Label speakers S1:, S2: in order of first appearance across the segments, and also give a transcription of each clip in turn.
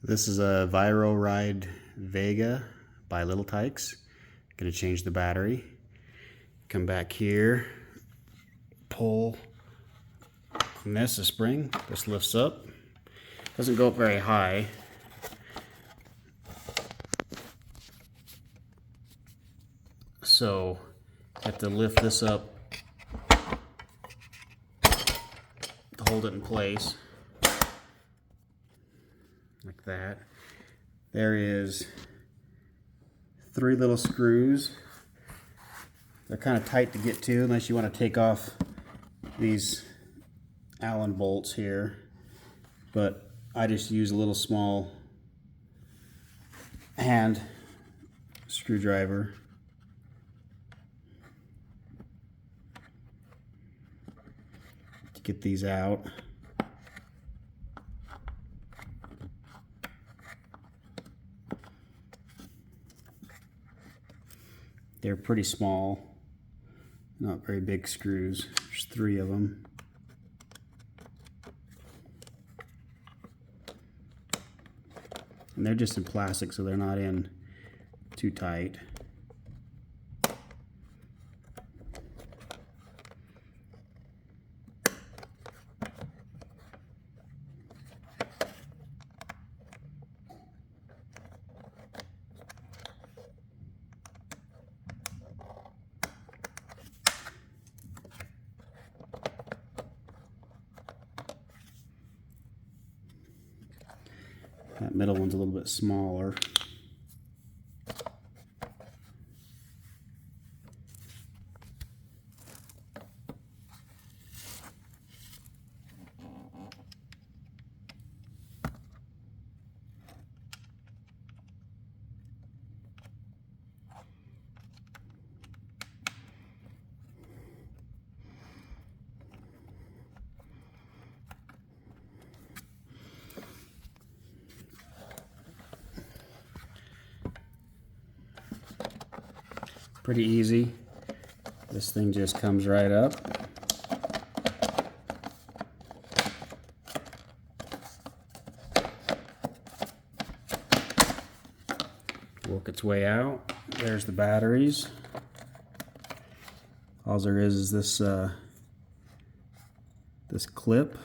S1: This is a Viro ride Vega by Little Tykes. Gonna change the battery. Come back here, pull on this, a spring. This lifts up. Doesn't go up very high. So I have to lift this up to hold it in place. Like that. There is 3 little screws. They're kind of tight to get to unless you want to take off these Allen bolts here. But I just use a little small hand screwdriver. To get these out. They're pretty small, not very big screws. There's 3 of them. And they're just in plastic, so they're not in too tight. That middle one's a little bit smaller. Pretty easy. This thing just comes right up. Work its way out. There's the batteries. All there is this this clip.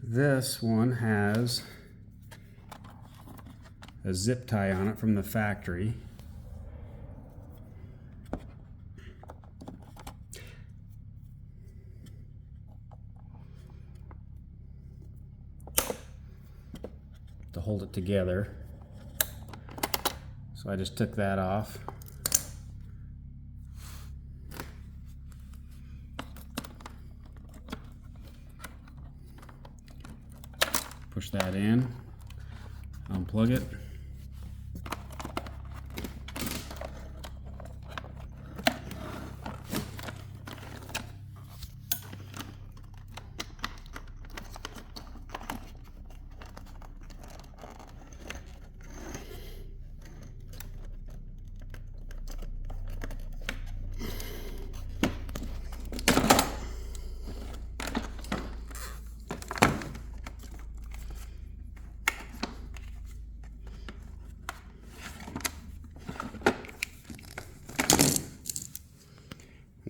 S1: This one has a zip tie on it from the factory. To hold it together. So I just took that off. Push that in, unplug it.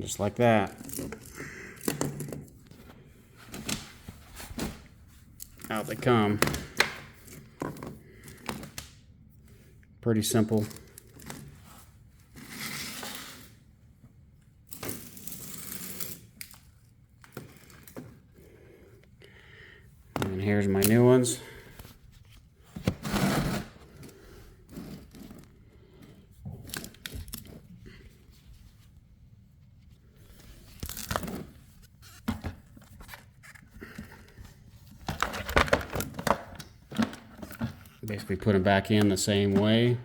S1: Just like that. Out they come. Pretty simple. And here's my new ones. Basically put them back in the same way.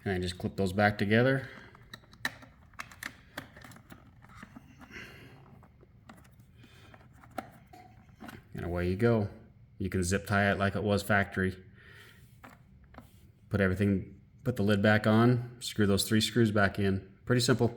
S1: And then just clip those back together. And away you go. You can zip tie it like it was factory. Put the lid back on, screw those 3 screws back in. Pretty simple.